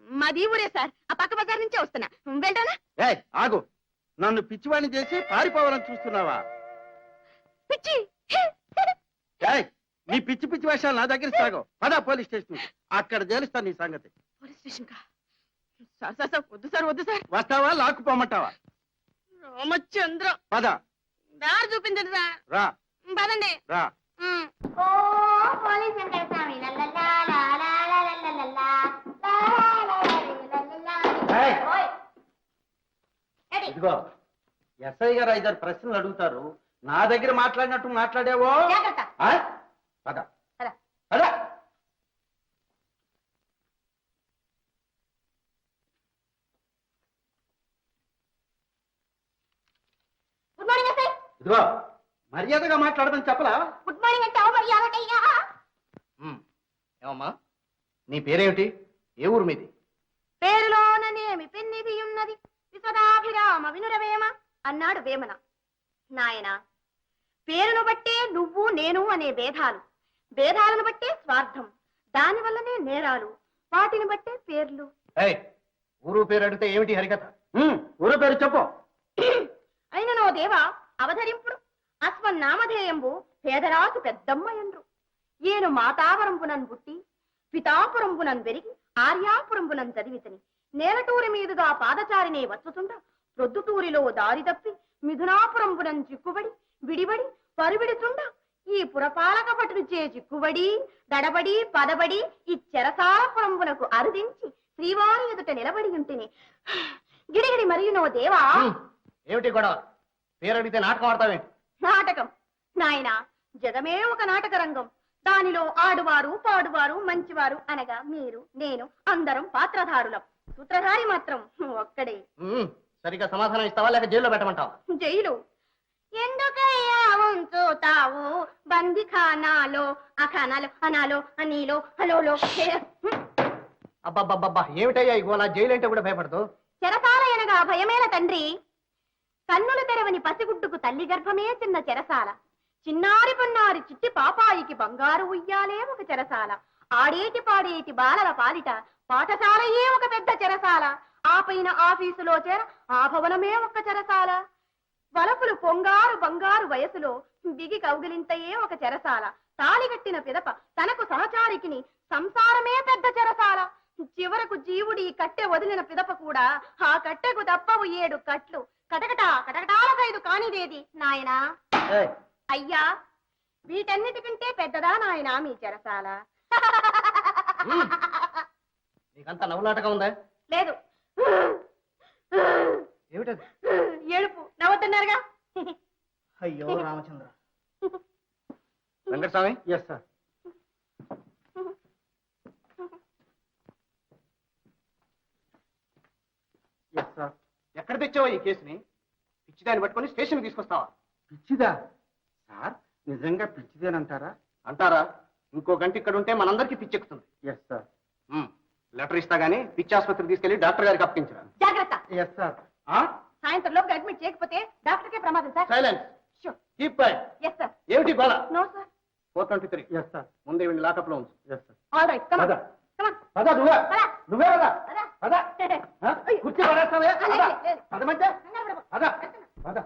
మాది ఊరే సార్, ఆ పక్క బజార్ నుంచే వస్తున్నా. వెళ్ళానా? ఆగు, నన్ను పిచ్చివాణ్ణి చేసి పారిపోవాలని చూస్తున్నావా? పిచ్చి నీ పిచ్చి పిచ్చి వేషాలు నా దగ్గర సాగవు. పదా పోలీస్ స్టేషన్, అక్కడ చేలుస్తాను నీ సంగతి. పోలీస్ స్టేషన్ కా? సార్ సార్ సార్ వద్దు సార్, వద్దు సార్. వస్తావా లాక్కుపోమంటావా? రామచంద్ర పద, దారి చూపించండి సార్. రా పదండి. రా. ఓ పోలీస్ వెంకటస్వామి లల్లలా లాలా లల్లలా ఓయ్ ఎడి ఇదిగో ఎస్ఐ గారు 5-6 ప్రశ్నలు అడుగుతారు, నా దగ్గర మాట్లాడినట్టు మాట్లాడావో. జాగ్రత్త. పద పద. పద. Good morning SI. ఇదిగో మర్యాదగా మాట్లాడదని చెప్పలా? గుడ్ మార్నింగ్ అంటే మర్యాదటయ్యా. ఏమమ్మా, నీ పేరేమిటి, ఏ ఊరు మీది? పేరులోననేమి పెన్నిది ఉన్నది, విశ్వదాభిరామ వినురవేమ అన్నాడు వేమన. నాయన, పేరును బట్టే నువ్వు నేను అనే భేదాలు, భేదాలను బట్టే స్వార్థం, దానివల్లనే నేరాలు, వాటిని బట్టే పేర్లు. ఊరు పేరు అడిగితే ఏమిటి హరికథ? ఊరు పేరు చెప్పు. అయిననో దేవా అవధరింపుడు అశ్వన్నామధేయంబు పేదరాసు పెద్దమ్మ ఎండ్రు. ఏను మాతావరంబునన్ బుట్టి పితాపురంబునన్ పెరిగి ఆర్యాపురంబునన్ చదివితని, నేలటూరి మీదుగా పాదచారినే వచ్చుతుండ ప్రొద్దుటూరిలో దారి తప్పి మిథునాపురంబునన్ చిక్కుబడి విడిబడి పరువిడుచుండ ఈ పురపాలక పట్టుచే చిక్కుబడి దడబడి పదబడి ఈ చెరసాలపురంబునకు అరుదించి శ్రీవారి ఎదుట నిలబడి ఉంటిని. గిడిగిడి మరియునో దేవా. ఏమిటి గొడవ? పేరు అడిగితే నాటకం ఆడతావేంటి? నాటకం నాయన, జగమే ఒక నాటక రంగం. దానిలో ఆడువారు పాడువారు మంచివారు అనగా మీరు నేను అందరం పాత్రధారులం. సూత్రధారి మాత్రం ఒక్కడే. సరిగ్గా సమాధానం ఇస్తావా లేక జైల్లో పెట్టమంటావా? జైలు ఎందుకయ్యా ఉంచుతావు బందిఖానాలో, అఖానాలో అనాలో అనీలో హలోలో. అబ్బబ్బబ్బబ్బా, ఏమిటయ్యా ఈ గోలా? జైలు అంటే కూడా భయపడదు? చెరసాల అనగా భయమేల తండ్రి. కన్నులు తెరవని పసిగుడ్డుకు తల్లి గర్భమే చిన్న చెరసాల. చిన్నారి పొన్నారి చిట్టి పాపాయికి బంగారు ఉయ్యాలే ఒక చెరసాల. ఆడేటి పాడేటి బాలల పాలిట పాఠశాలయే ఒక పెద్ద చెరసాల. ఆ పైన ఆఫీసులో చేర ఆ భవనమే ఒక చెరసాల. వలపులు పొంగారు బంగారు వయసులో దిగి కౌగిలింతయే ఒక చెరసాల. తాళిగట్టిన పిదప తనకు సహచారికిని సంసారమే పెద్ద చెరసాల. చివరకు జీవుడి కట్టె వదిలిన పిదప కూడా ఆ కట్టెకు తప్పవు 7 కట్లు. కటకట కటకటాలకైదు కానిదేది నాయనా. అయ్యా, వీటన్నిటికంటే పెద్దదా నాయనా మీ చెరసాల? నీకంతా నవ్వులాటగా ఉందా? లేదు, ఏమిటది? ఏడుపు. నవ్వుతున్నారుగా. అయ్యో Ramachandra. Venkataswamy. Yes sir. Yes sir. ఎక్కడ తెచ్చావా ఈ కేసుని? పిచ్చిదాన్ని పట్టుకొని స్టేషన్ తీసుకొస్తావా? పిచ్చిదా సార్? నిజంగా పిచ్చిదేనంటారా? అంటారా? ఇంకో గంట ఇక్కడ ఉంటే మనందరికీ పిచ్చెక్కుతుంది. Yes sir. లెటర్ ఇస్తా గానీ పిచ్చి ఆసుపత్రికి తీసుకెళ్లి డాక్టర్ గారికి అప్పగించరా. జాగ్రత్త. Yes sir. సాయంత్రం లోపు అడ్మిట్ చేయకపోతే డాక్టర్కే ప్రమాదం sir. Silence. Sure. Keep quiet. Yes sir. ఏమిటి గోల? No sir. 423. Yes sir. ముందే వీడిని లాకప్ లో ఉంచు. Yes sir. All right, come on. పద. Come on. పద నువ్వే. పద. నువ్వే పద. పద. పద. కుర్చీ పడేస్తావే. పద. లేదు. పదమంటే కంగారు పడకు. పద. పద.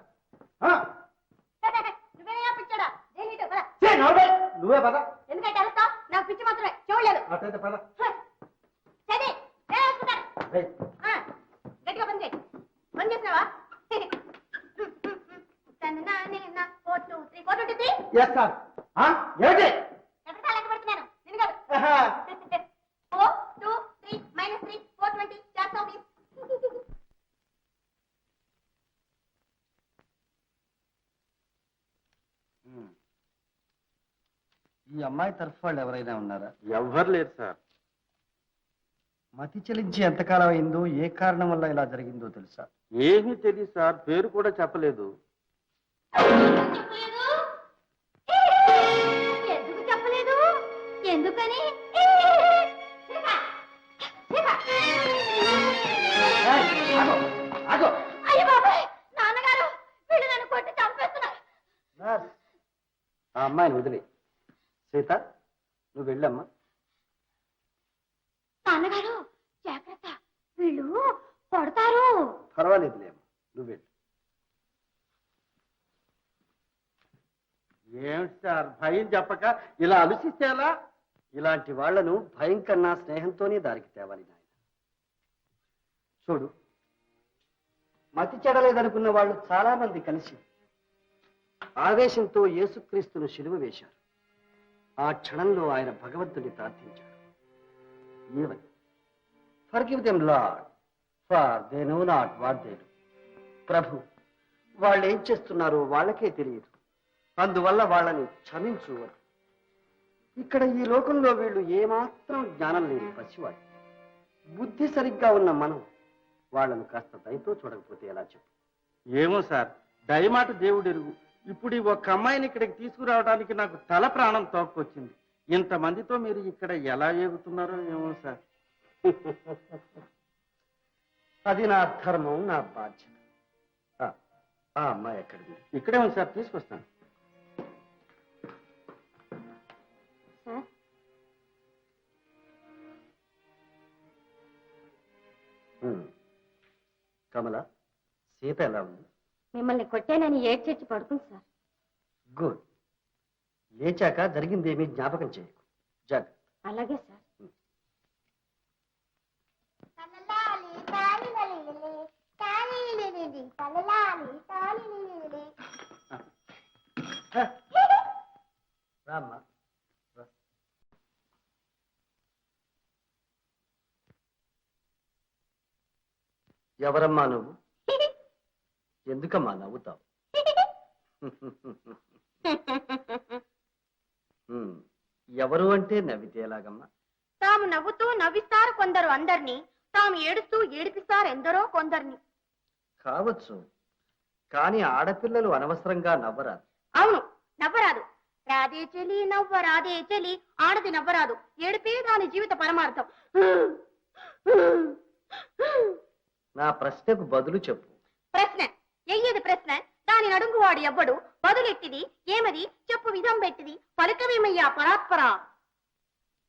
నువ్వేనయ్యా పిచ్చాడా? జైలు పద. నువ్వే పద. ఎందుకంటే అరుస్తావు? నాకు పిచ్చి మాత్రమే, చూడలేదు. అట్లయితే పద. చది వేసుకుంటాను. రేయ్. గట్టిగా పని చేయి. పని చేసినావా? 423. Yes sir. ఏమిటి? ఎక్కడ లెక్క పెడుతున్నాను నేను కాదు. 4 2 3 -3 420 420. ఈ అమ్మాయి తరఫు వాళ్ళు ఎవరైనా ఉన్నారా? ఎవ్వరు లేరు సార్. మతి చెలించి ఎంతకాలం అయిందో, ఏ కారణం వల్ల ఇలా జరిగిందో తెలుసా? ఏమీ తెలియదు సార్, పేరు కూడా చెప్పలేదు. ఎందుకు చెప్పలేదు? ఎందుకని? అయ్య బాబాయ్, నాన్నగారు వీళ్ళు నన్ను కొట్టి చంపేస్తున్నారు. నర్స్, ఆ అమ్మాయిని వదిలే. సీత, నువ్వు వెళ్ళమ్మా. నాన్నగారు జాగ్రత్త, వీళ్ళు కొడతారు. పర్వాలేదులేమ్మా, నువ్వు వెళ్ళు. ఏమిటి సార్, భయం చెప్పక ఇలా ఆలోచిస్తే ఎలా? ఇలాంటి వాళ్లను భయం కన్నా స్నేహంతోనే దారికి తేవాలి నాయన. చూడు, మతి చెడలేదనుకున్న వాళ్ళు చాలా మంది కలిసి ఆవేశంతో యేసుక్రీస్తును శిలువ వేశారు. ఆ క్షణంలో ఆయన భగవంతుని ప్రార్థించాడు. ఏమని? Forgive them lord, for they know not what they do. ప్రభు, వాళ్ళు ఏం చేస్తున్నారో వాళ్ళకే తెలియదు, అందువల్ల వాళ్ళని క్షమించు అని. ఇక్కడ ఈ లోకంలో వీళ్ళు ఏమాత్రం జ్ఞానం లేని పసివాడు. బుద్ధి సరిగ్గా ఉన్న మనం వాళ్ళను కాస్త దయతో చూడకపోతే ఎలా చెప్పు? ఏమో సార్, దయమాట దేవుడెరుగు. ఇప్పుడు ఈ ఒక్క అమ్మాయిని ఇక్కడికి తీసుకురావడానికి నాకు తల ప్రాణం తోక్కొచ్చింది. ఇంతమందితో మీరు ఇక్కడ ఎలా ఏగుతున్నారో ఏమో సార్. అది నా ధర్మం, నా బాధ్యత. ఆ అమ్మాయి ఎక్కడికి? ఇక్కడే ఉంది సార్, తీసుకొస్తాను. కమల, సీత ఎలా ఉంది? మిమ్మల్ని కొట్టానని ఏడ్చేసి పడుకుంది సార్. గుడ్. లేచాక జరిగిందేమీ జ్ఞాపకం చేయకు. జాగ్రత్త. అలాగే సార్. రామ్మా. ఎవరమ్మా నువ్వు? ఎందుకమ్మా నవ్వుతావు? ఎవరు అంటే నవ్వితే ఎలాగమ్మా? తాము నవ్వుతూ నవ్విస్తారు కొందరు అందరినీ, తాము ఏడుస్తూ ఏడిపిస్తారు ఎందరో కొందరిని. కావచ్చు, కానీ ఆడపిల్లలు అనవసరంగా నవ్వరాదు. అవును, నవ్వరాదు. రాదే చెలి నవ్వ రాదే చెలి, ఆడది నవ్వరాదు. ఏడిపే దాని జీవిత పరమార్థం. నా ప్రశ్నకు బదులు చెప్పు. ప్రశ్న ఎయ్యది ప్రశ్న, దాని నడుంగువాడు ఎవ్వడు, బదులెట్టిది ఏమది, చెప్పు విధం పెట్టిది, పలుకవేమయ్యా పరాత్పరా.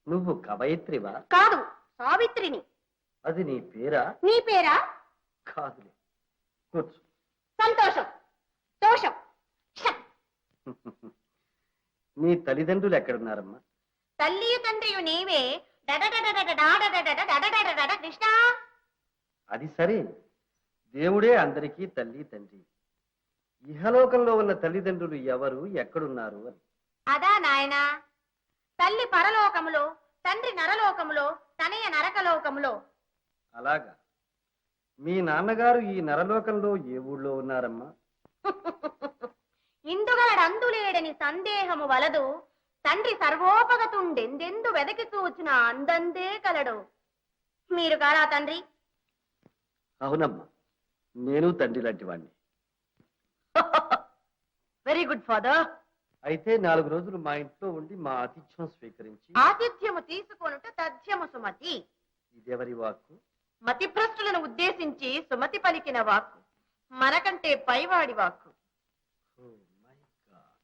నువ్వు కవయిత్రివా? కాదు, సావిత్రిని. అది నీ పేరా? నీ పేరా? కాదులే, కూర్చో. సంతోషం, దోషం. నీ తల్లిదండ్రులు ఎక్కడున్నారమ్మా? తల్లియు తండ్రియు నీవే. కృష్ణ. అది సరే, దేవుడే అందరికీ తల్లి తండ్రి. ఇహలోకంలో ఉన్న తల్లిదండ్రులు ఎవరు, ఎక్కడున్నారు అని. అదా నాయనా, తల్లి పరలోకములో, తండ్రి నరలోకములో, తనయ నరకలోకములో. అలాగా. మీ నాన్నగారు ఈ నరలోకంలో ఏ ఊళ్ళో ఉన్నారమ్మా? ఇందుగలడందులేడని సందేహము వలదు, తండ్రి సర్వోపగతుండెందెందు వెదకి చూచిన అందందే కలడు. మీరు గారా తండ్రి? అవునమ్మా, నేను తండ్రి లాంటి వాణ్ణి. Very good father. అయితే 4 రోజులు మా ఇంట్లో ఉండి మా ఆతిథ్యం స్వీకరించి. ఆతిథ్యము తీసుకొనుట తథ్యము సుమతి. ఇదెవరి వాక్కు? మతిభ్రష్టులను ఉద్దేశించి సుమతి పలికిన వాక్కు, మనకంటే పైవాడి వాక్కు. Oh my God.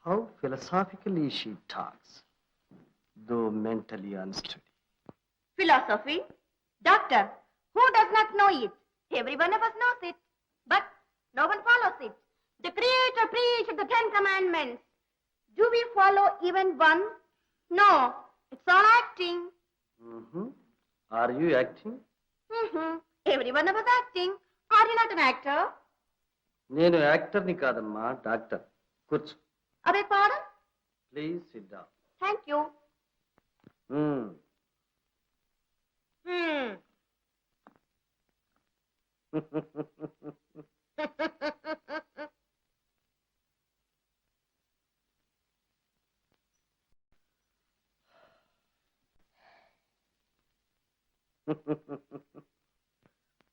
How philosophically she talks, though mentally unsteady. Philosophy? Doctor, who does not know it? Every one of us knows it, but no one follows it. The Creator preached the 10 commandments. Do we follow even one? No, it's all acting. Are you acting? Every one of us acting. Are you not an actor? నేను యాక్టర్ని కాదమ్మా, doctor. కూర్చో. Abeg pardon? Please SIT down. Thank you.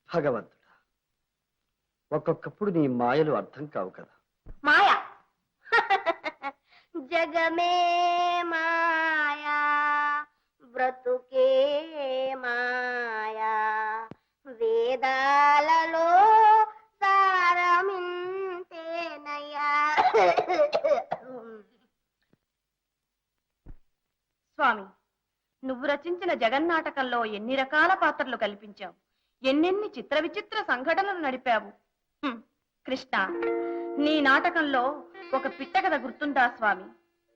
భగవంతుడా, ఒక్కొక్కప్పుడు నీ మాయలు అర్థం కావు కదా. మాయా జగమే మాయా బ్రతుకే మాయా వేదాలలో సారమింతేనయ్యా. స్వామి, నువ్వు రచించిన జగన్నాటకంలో ఎన్ని రకాల పాత్రలు కల్పించావు, ఎన్నెన్ని చిత్ర విచిత్ర సంఘటనలు నడిపావు. కృష్ణ, నీ నాటకంలో ఒక పిట్ట కథ గుర్తుందా స్వామి?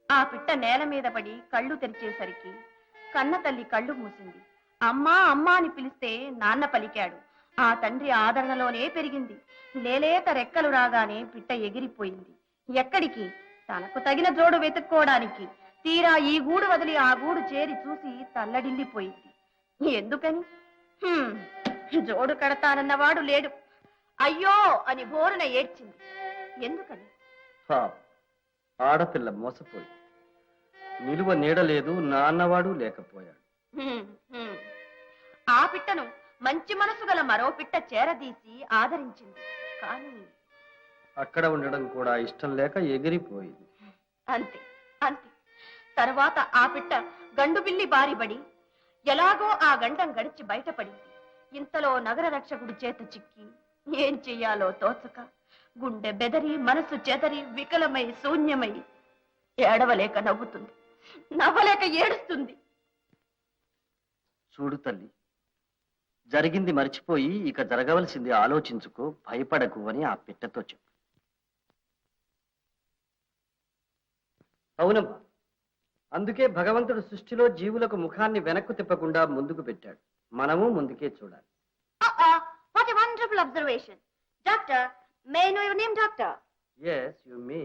ఆ పిట్ట నేల మీద పడి కళ్ళు తెరిచేసరికి కన్న తల్లి కళ్ళు మూసింది. అమ్మా అమ్మా అని పిలిస్తే నాన్న పలికాడు. ఆ తండ్రి ఆదరణలోనే పెరిగింది. లేలేత రెక్కలు రాగానే పిట్ట ఎగిరిపోయింది. ఎక్కడికి? తనకు తగిన జోడు వెతుక్కోవడానికి. తీరా ఈ గూడు వదిలి ఆ గూడు చేరి చూసి తల్లడిల్లిపోయింది. ఎందుకని? జోడు కడతానన్నవాడు లేడు. అయ్యో అని బోరున ఏడ్చింది. ఎందుకని? ఆడపిల్ల మోసపోయి నిలువ నీడలేదు, నాన్నవాడు లేకపోయాడు. ఆ పిట్టను మంచి మనసు గల మరో పిట్ట చేరదీసి ఆదరించింది. కానీ అక్కడ ఉండడం కూడా ఇష్టం లేక ఎగిరిపోయింది. అంతే అంతే. తరువాత ఆ పిట్ట గండు బిల్లి బారిబడి ఎలాగో ఆ గండం గడిచి బయటపడింది. ఇంతలో నగర రక్షకుడి చేత చిక్కి ఏం చెయ్యాలో తోచక గుండె బెదరి మనసు చెదరి వికలమై శూన్యమై ఏడవలేక నవ్వుతుంది, నవ్వలేక ఏడుస్తుంది. చూడు తల్లి, జరిగింది మర్చిపోయి ఇక జరగవలసింది ఆలోచించుకో, భయపడకు అని ఆ పిట్టతో చెప్పు. అవునమ్మా, అందుకే భగవంతుడు సృష్టిలో జీవులకు ముఖాన్ని వెనక్కు తిప్పకుండా ముందుకు పెట్టాడు. మనము ముందుకే చూడాలి. What a wonderful observation. Doctor, may I know your name, doctor? Yes, you may.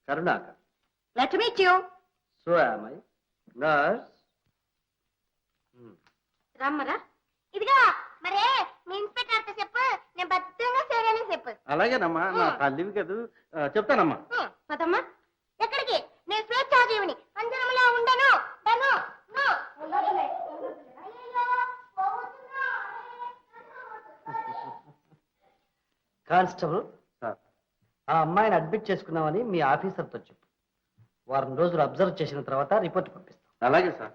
Karunaka. Glad to meet you. So am I. Nurse. రమ్మరా. ఇదిగా మరే మీ ఇన్స్పెక్టర్తో చెప్పు, నేను భద్రంగా చేరానని చెప్పు. అలాగేనమ్మా, నా తల్లివి కదా, చెప్తానమ్మా. పదమ్మా. ఎక్కడికి? నేను స్వేచ్ఛాజీవిని, పంజరంలో ఉండను. తను కానిస్టేబుల్, సార్. ఆ అమ్మాయిని అడ్మిట్ చేసుకున్నామని మీ ఆఫీసర్తో చెప్పు. వారం రోజులు అబ్జర్వ్ చేసిన తర్వాత రిపోర్ట్ పంపిస్తాం. అలాగే సార్.